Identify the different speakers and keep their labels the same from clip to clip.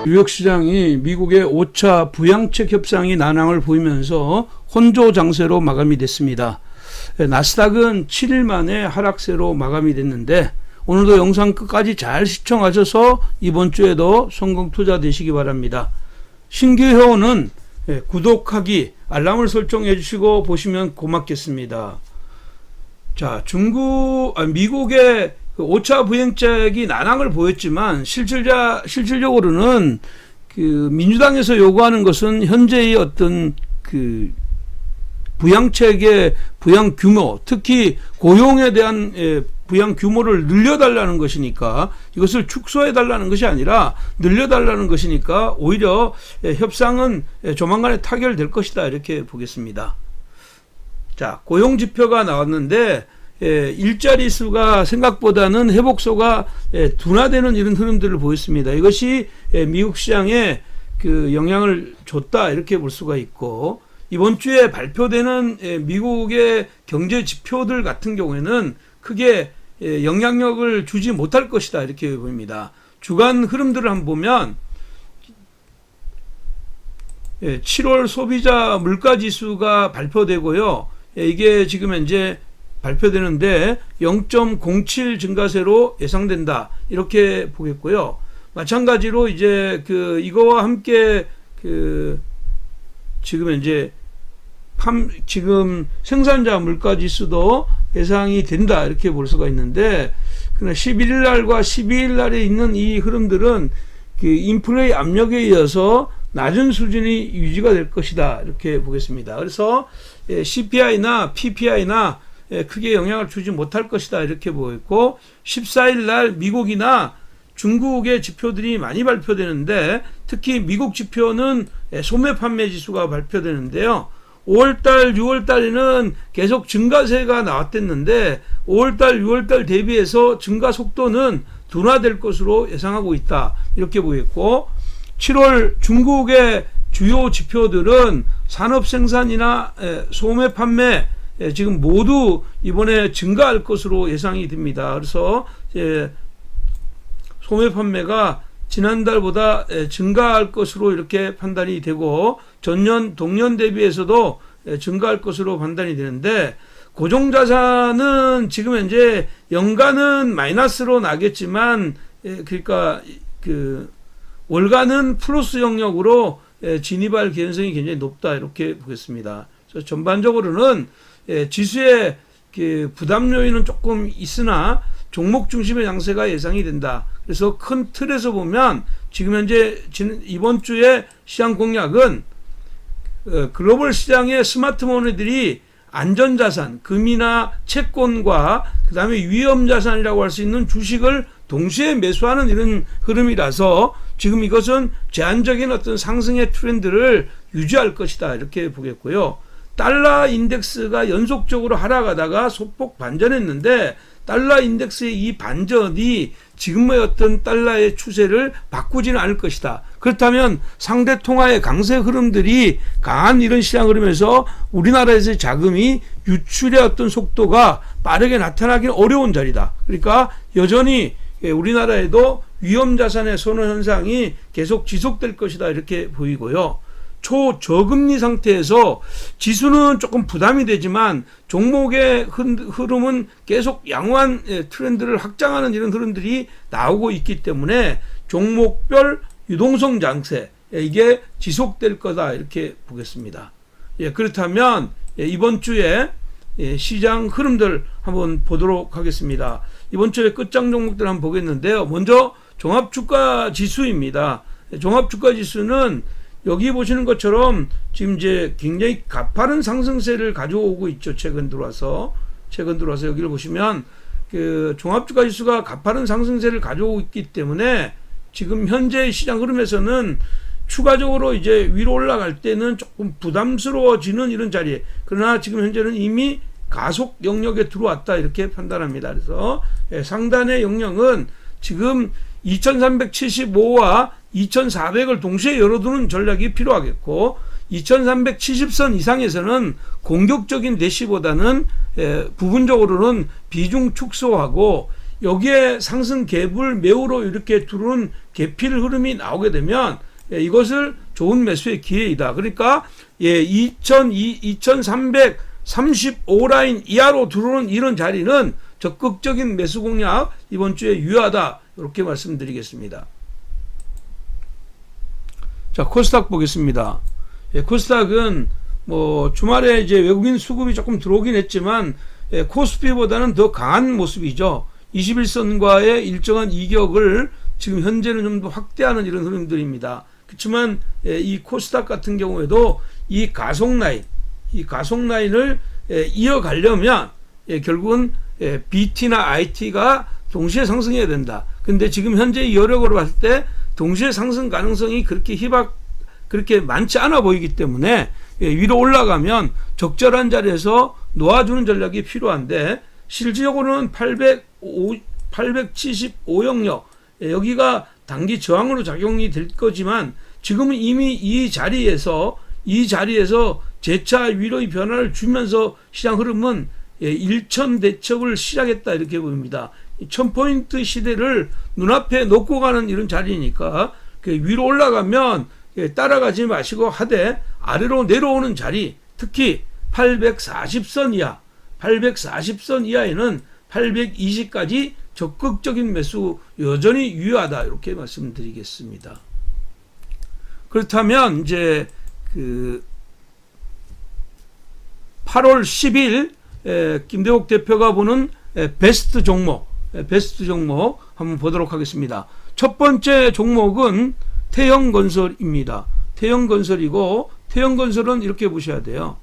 Speaker 1: 뉴욕시장이 미국의 5차 부양책 협상이 난항을 보이면서 혼조 장세로 마감이 됐습니다. 나스닥은 7일 만에 하락세로 마감이 됐는데 오늘도 영상 끝까지 잘 시청하셔서 이번 주에도 성공 투자 되시기 바랍니다. 신규 회원은 구독하기, 알람을 설정해 주시고 보시면 고맙겠습니다. 자, 미국의 5차 부양책이 난항을 보였지만 실질적으로는 그 민주당에서 요구하는 것은 현재의 어떤 그 부양책의 부양 규모, 특히 고용에 대한 부양 규모를 늘려달라는 것이니까, 이것을 축소해달라는 것이 아니라 늘려달라는 것이니까 오히려 협상은 조만간에 타결될 것이다, 이렇게 보겠습니다. 자, 고용지표가 나왔는데 일자리 수가 생각보다는 회복소가 둔화되는 이런 흐름들을 보였습니다. 이것이 미국 시장에 그 영향을 줬다, 이렇게 볼 수가 있고, 이번 주에 발표되는 미국의 경제 지표들 같은 경우에는 크게 영향력을 주지 못할 것이다, 이렇게 보입니다. 주간 흐름들을 한번 보면 7월 소비자 물가지수가 발표되고요. 이게 지금 현재 발표되는데 0.07 증가세로 예상된다, 이렇게 보겠고요. 마찬가지로 이제 이거와 함께 지금 현재 지금 생산자 물가지수도 예상이 된다, 이렇게 볼 수가 있는데, 그러나 11일 날과 12일 날에 있는 이 흐름들은 그 인플레이 압력에 이어서 낮은 수준이 유지가 될 것이다, 이렇게 보겠습니다. 그래서 CPI나 PPI나 크게 영향을 주지 못할 것이다, 이렇게 보였고, 14일 날 미국이나 중국의 지표들이 많이 발표되는데, 특히 미국 지표는 소매 판매 지수가 발표되는데요. 5월달, 6월달에는 계속 증가세가 나왔댔는데 5월달, 6월달 대비해서 증가 속도는 둔화될 것으로 예상하고 있다, 이렇게 보였고, 7월 중국의 주요 지표들은 산업 생산이나 소매 판매 지금 모두 이번에 증가할 것으로 예상이 됩니다. 그래서 소매 판매가 지난달보다 증가할 것으로 이렇게 판단이 되고, 전년 동년 대비해서도 증가할 것으로 판단이 되는데, 고정자산은 지금 현재 연간은 마이너스로 나겠지만 그러니까 월간은 플러스 영역으로 진입할 개연성이 굉장히 높다, 이렇게 보겠습니다. 그래서 전반적으로는 지수의 부담 요인은 조금 있으나 종목 중심의 양세가 예상이 된다. 그래서 큰 틀에서 보면 지금 현재 이번 주에 시장 공략은 글로벌 시장의 스마트머니들이 안전자산, 금이나 채권과 그 다음에 위험자산이라고 할 수 있는 주식을 동시에 매수하는 이런 흐름이라서 지금 이것은 제한적인 어떤 상승의 트렌드를 유지할 것이다, 이렇게 보겠고요. 달러 인덱스가 연속적으로 하락하다가 소폭 반전했는데, 달러 인덱스의 이 반전이 지금의 어떤 달러의 추세를 바꾸지는 않을 것이다. 그렇다면 상대 통화의 강세 흐름들이 강한 이런 시장 흐름에서 우리나라에서의 자금이 유출의 어떤 속도가 빠르게 나타나기는 어려운 자리다. 그러니까 여전히 우리나라에도 위험자산의 선호 현상이 계속 지속될 것이다, 이렇게 보이고요. 초저금리 상태에서 지수는 조금 부담이 되지만 종목의 흐름은 계속 양호한 트렌드를 확장하는 이런 흐름들이 나오고 있기 때문에 종목별 유동성 장세, 이게 지속될 거다, 이렇게 보겠습니다. 그렇다면 이번 주에 시장 흐름들 한번 보도록 하겠습니다. 이번 주에 끝장 종목들 한번 보겠는데요. 먼저 종합주가 지수입니다. 종합주가 지수는 여기 보시는 것처럼 지금 이제 굉장히 가파른 상승세를 가져오고 있죠. 최근 들어와서 여기를 보시면 종합주가 지수가 가파른 상승세를 가져오고 있기 때문에 지금 현재 시장 흐름에서는 추가적으로 이제 위로 올라갈 때는 조금 부담스러워지는 이런 자리에, 그러나 지금 현재는 이미 가속 영역에 들어왔다, 이렇게 판단합니다. 그래서 상단의 영역은 지금 2375와 2400을 동시에 열어두는 전략이 필요하겠고, 2370선 이상에서는 공격적인 대시보다는 부분적으로는 비중 축소하고 여기에 상승 갭을 매우로 이렇게 두른 개필 흐름이 나오게 되면 이것을 좋은 매수의 기회이다. 그러니까 2335 라인 이하로 들어오는 이런 자리는 적극적인 매수 공략 이번 주에 유효하다. 이렇게 말씀드리겠습니다. 자, 코스닥 보겠습니다. 코스닥은 뭐 주말에 이제 외국인 수급이 조금 들어오긴 했지만 코스피보다는 더 강한 모습이죠. 21선과의 일정한 이격을 지금 현재는 좀 더 확대하는 이런 흐름들입니다. 그렇지만 이 코스닥 같은 경우에도 이 가속 라인을 이어가려면 결국은 BT나 IT가 동시에 상승해야 된다. 근데 지금 현재 여력으로 봤을 때 동시에 상승 가능성이 그렇게 많지 않아 보이기 때문에 위로 올라가면 적절한 자리에서 놓아주는 전략이 필요한데, 실질적으로는 875 영역 여기가 단기 저항으로 작용이 될 거지만 지금은 이미 이 자리에서 재차 위로의 변화를 주면서 시장 흐름은 1천 대첩을 시작했다 이렇게 보입니다. 1000포인트 시대를 눈앞에 놓고 가는 이런 자리니까 위로 올라가면 따라가지 마시고 하되 아래로 내려오는 자리, 특히 840선 이하에는 820까지 적극적인 매수 여전히 유효하다 이렇게 말씀드리겠습니다. 그렇다면 이제 8월 10일 김대국 대표가 보는 베스트 종목 한번 보도록 하겠습니다. 첫 번째 종목은 태형건설입니다. 태형건설이고, 태형건설은 이렇게 보셔야 돼요.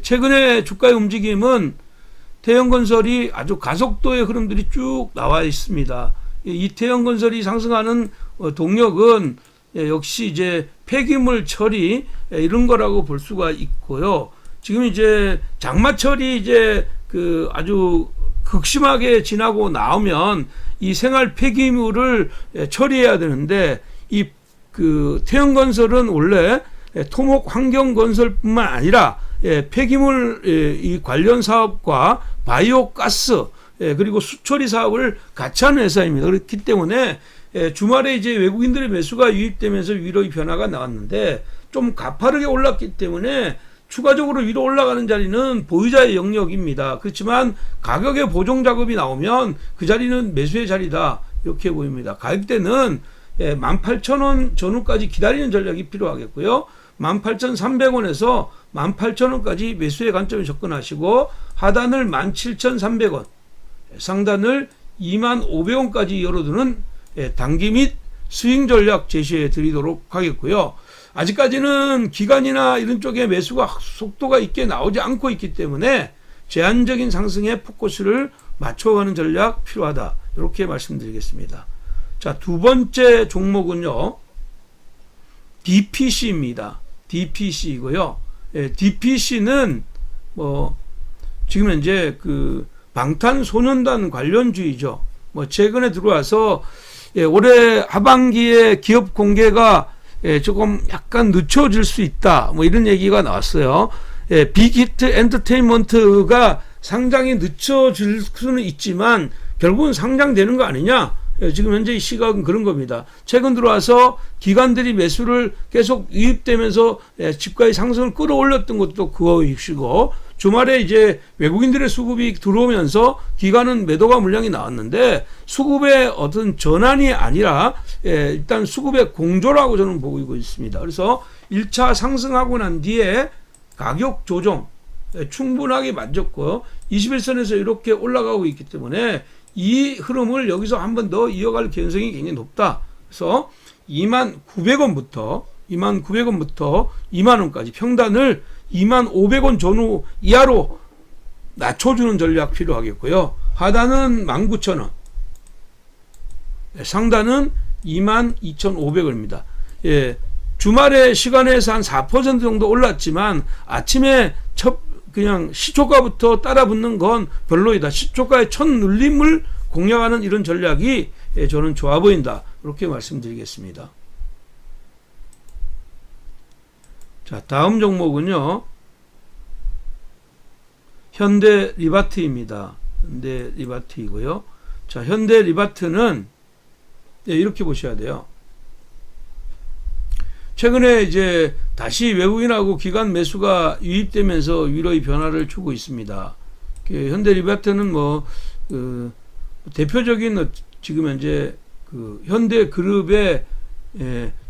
Speaker 1: 최근에 주가의 움직임은 태형건설이 아주 가속도의 흐름들이 쭉 나와 있습니다. 이 태형건설이 상승하는 동력은 역시 이제 폐기물 처리 이런 거라고 볼 수가 있고요. 지금 이제 장마철이 이제 아주 극심하게 지나고 나오면 이 생활 폐기물을 처리해야 되는데, 이 태형건설은 원래 토목 환경건설뿐만 아니라 폐기물 이 관련 사업과 바이오 가스 그리고 수처리 사업을 같이 하는 회사입니다. 그렇기 때문에 주말에 이제 외국인들의 매수가 유입되면서 위로의 변화가 나왔는데 좀 가파르게 올랐기 때문에 추가적으로 위로 올라가는 자리는 보유자의 영역입니다. 그렇지만 가격의 보정 작업이 나오면 그 자리는 매수의 자리다 이렇게 보입니다. 가격대는 18,000원 전후까지 기다리는 전략이 필요하겠고요. 18,300원에서 18,000원까지 매수의 관점에 접근하시고, 하단을 17,300원, 상단을 25,500원까지 열어두는 단기 및 스윙 전략 제시해 드리도록 하겠고요. 아직까지는 기관이나 이런 쪽에 매수가 속도가 있게 나오지 않고 있기 때문에 제한적인 상승에 포커스를 맞춰가는 전략 필요하다 이렇게 말씀드리겠습니다. 자, 두 번째 종목은요, DPC입니다. DPC이고요. DPC는 지금 현재 방탄소년단 관련주의죠. 최근에 들어와서 올해 하반기에 기업 공개가 조금 약간 늦춰질 수 있다. 이런 얘기가 나왔어요. 빅히트 엔터테인먼트가 상장이 늦춰질 수는 있지만 결국은 상장되는 거 아니냐? 지금 현재 이 시각은 그런 겁니다. 최근 들어와서 기관들이 매수를 계속 유입되면서 집가의 상승을 끌어올렸던 것도 그것이고, 주말에 이제 외국인들의 수급이 들어오면서 기관은 매도가 물량이 나왔는데 수급의 어떤 전환이 아니라 일단 수급의 공조라고 저는 보고 있습니다. 그래서 1차 상승하고 난 뒤에 가격 조정 충분하게 맞췄고 21선에서 이렇게 올라가고 있기 때문에 이 흐름을 여기서 한 번 더 이어갈 가능성이 굉장히 높다. 그래서 29,900원부터 20,000원까지 평단을 25,000원 전후 이하로 낮춰주는 전략 필요하겠고요. 하단은 19,000원, 상단은 22,500원입니다. 주말에 시간에서 한 4% 정도 올랐지만 아침에 그냥 시초가부터 따라붙는 건 별로이다. 시초가의 첫 눌림을 공략하는 이런 전략이 저는 좋아 보인다. 이렇게 말씀드리겠습니다. 자, 다음 종목은요, 현대 리바트입니다. 현대 리바트이고요. 자, 현대 리바트는 이렇게 보셔야 돼요. 최근에 이제 다시 외국인하고 기관 매수가 유입되면서 위로의 변화를 주고 있습니다. 현대 리바트는 대표적인 지금 현재 현대 그룹의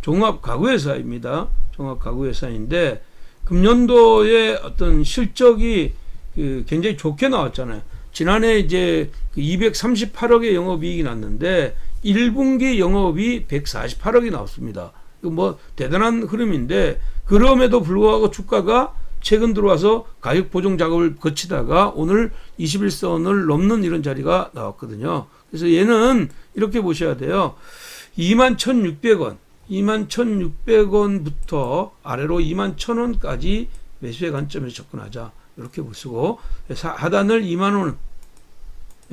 Speaker 1: 종합 가구 회사입니다. 종합 가구 회사인데 금년도에 어떤 실적이 굉장히 좋게 나왔잖아요. 지난해 이제 238억의 영업이익이 났는데 1분기 영업이 148억이 나왔습니다. 이거 대단한 흐름인데 그럼에도 불구하고 주가가 최근 들어와서 가격 보정 작업을 거치다가 오늘 21선을 넘는 이런 자리가 나왔거든요. 그래서 얘는 이렇게 보셔야 돼요. 21,600원, 21,600원부터 아래로 21,000원까지 매수의 관점에서 접근하자. 이렇게 보시고 하단을 20,000원,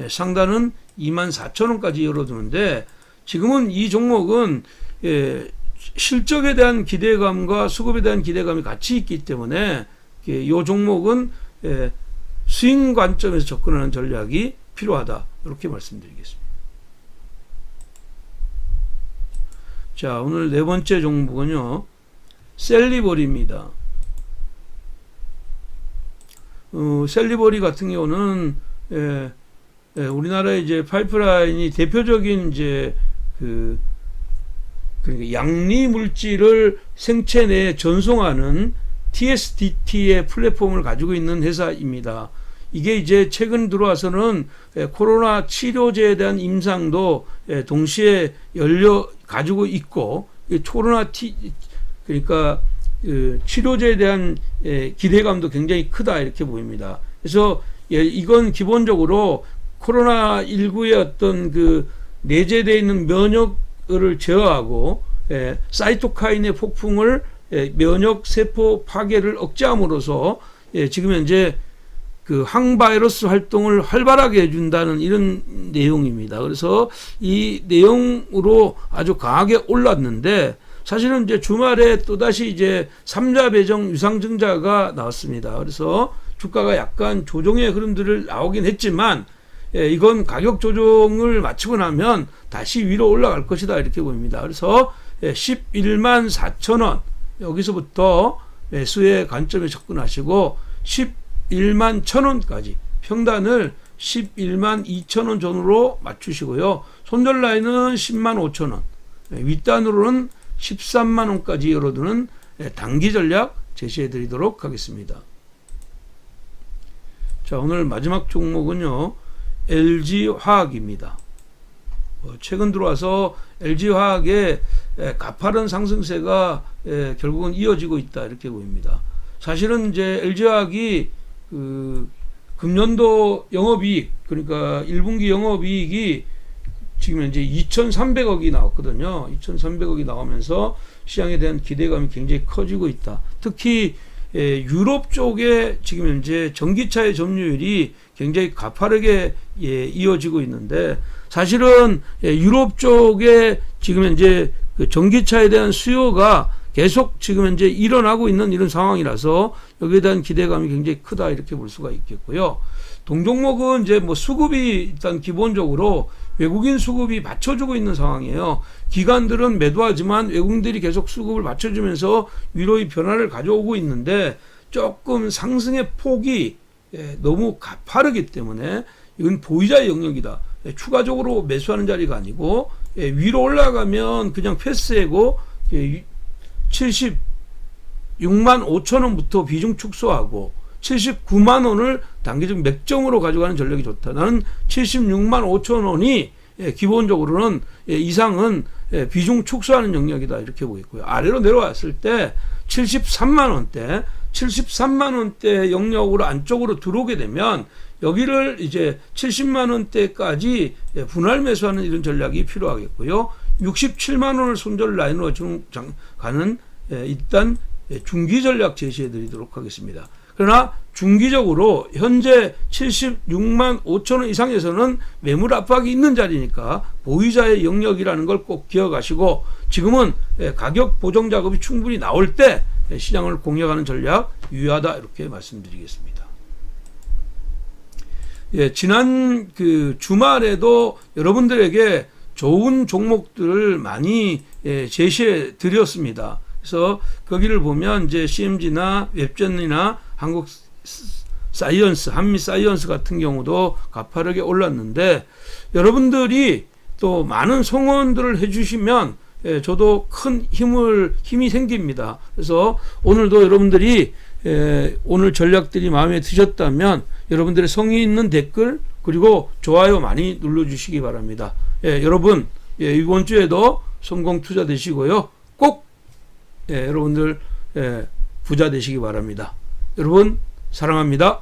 Speaker 1: 상단은 24,000원까지 열어두는데 지금은 이 종목은 실적에 대한 기대감과 수급에 대한 기대감이 같이 있기 때문에 이 종목은 스윙 관점에서 접근하는 전략이 필요하다. 이렇게 말씀드리겠습니다. 자, 오늘 네 번째 종목은요, 셀리버리입니다. 셀리버리 같은 경우는 우리나라의 이제 파이프라인이 대표적인 이제 그러니까 양리 물질을 생체 내에 전송하는 TSDT의 플랫폼을 가지고 있는 회사입니다. 이게 이제 최근 들어와서는 코로나 치료제에 대한 임상도 동시에 가지고 있고, 그러니까 치료제에 대한 기대감도 굉장히 크다 이렇게 보입니다. 그래서 이건 기본적으로 코로나19의 어떤 내재되어 있는 면역을 제어하고 사이토카인의 폭풍을 면역 세포 파괴를 억제함으로써 지금 현재 항바이러스 활동을 활발하게 해준다는 이런 내용입니다. 그래서 이 내용으로 아주 강하게 올랐는데 사실은 이제 주말에 또다시 이제 3자 배정 유상증자가 나왔습니다. 그래서 주가가 약간 조정의 흐름들을 나오긴 했지만 이건 가격 조정을 마치고 나면 다시 위로 올라갈 것이다 이렇게 보입니다. 그래서 11만 4천원 여기서부터 매수의 관점에 접근하시고 11만 1천원까지 평단을 11만 2천원 전후로 맞추시고요. 손절 라인은 10만 5천원, 윗단으로는 13만원까지 열어두는 단기 전략 제시해 드리도록 하겠습니다. 자, 오늘 마지막 종목은요, LG화학입니다. 최근 들어와서 LG화학의 가파른 상승세가 결국은 이어지고 있다 이렇게 보입니다. 사실은 이제 LG화학이 금년도 영업이익, 그러니까 1분기 영업이익이 지금 현재 2,300억이 나왔거든요. 2,300억이 나오면서 시장에 대한 기대감이 굉장히 커지고 있다. 특히 유럽 쪽에 지금 현재 전기차의 점유율이 굉장히 가파르게 이어지고 있는데 사실은 유럽 쪽에 지금 현재 전기차에 대한 수요가 계속 지금 현재 일어나고 있는 이런 상황이라서 여기에 대한 기대감이 굉장히 크다 이렇게 볼 수가 있겠고요. 동종목은 이제 수급이 일단 기본적으로 외국인 수급이 받쳐주고 있는 상황이에요. 기관들은 매도하지만 외국인들이 계속 수급을 받쳐주면서 위로의 변화를 가져오고 있는데 조금 상승의 폭이 너무 가파르기 때문에 이건 보유자의 영역이다. 추가적으로 매수하는 자리가 아니고 위로 올라가면 그냥 패스하고 76만 5천원부터 비중 축소하고 79만원을 단기적 맥점으로 가져가는 전략이 좋다. 나는 76만 5천원이 기본적으로는 이상은 비중 축소하는 영역이다 이렇게 보겠고요. 아래로 내려왔을 때 73만원대 73만원대 영역으로 안쪽으로 들어오게 되면 여기를 이제 70만원대까지 분할 매수하는 이런 전략이 필요하겠고요. 67만원을 손절 라인으로 가는 일단 중기 전략 제시해 드리도록 하겠습니다. 그러나 중기적으로 현재 76만 5천원 이상에서는 매물 압박이 있는 자리니까 보유자의 영역이라는 걸 꼭 기억하시고 지금은 가격 보정 작업이 충분히 나올 때 시장을 공략하는 전략 유효하다 이렇게 말씀드리겠습니다. 예, 지난 그 주말에도 여러분들에게 좋은 종목들을 많이 제시해 드렸습니다. 그래서 거기를 보면 이제 CMG나 웹전이나 한국 사이언스, 한미 사이언스 같은 경우도 가파르게 올랐는데 여러분들이 또 많은 성원들을 해주시면 저도 큰 힘이 생깁니다. 그래서 오늘도 여러분들이 오늘 전략들이 마음에 드셨다면 여러분들의 성의 있는 댓글 그리고 좋아요 많이 눌러주시기 바랍니다. 여러분 이번 주에도 성공 투자 되시고요. 꼭 여러분들 부자 되시기 바랍니다. 여러분 사랑합니다.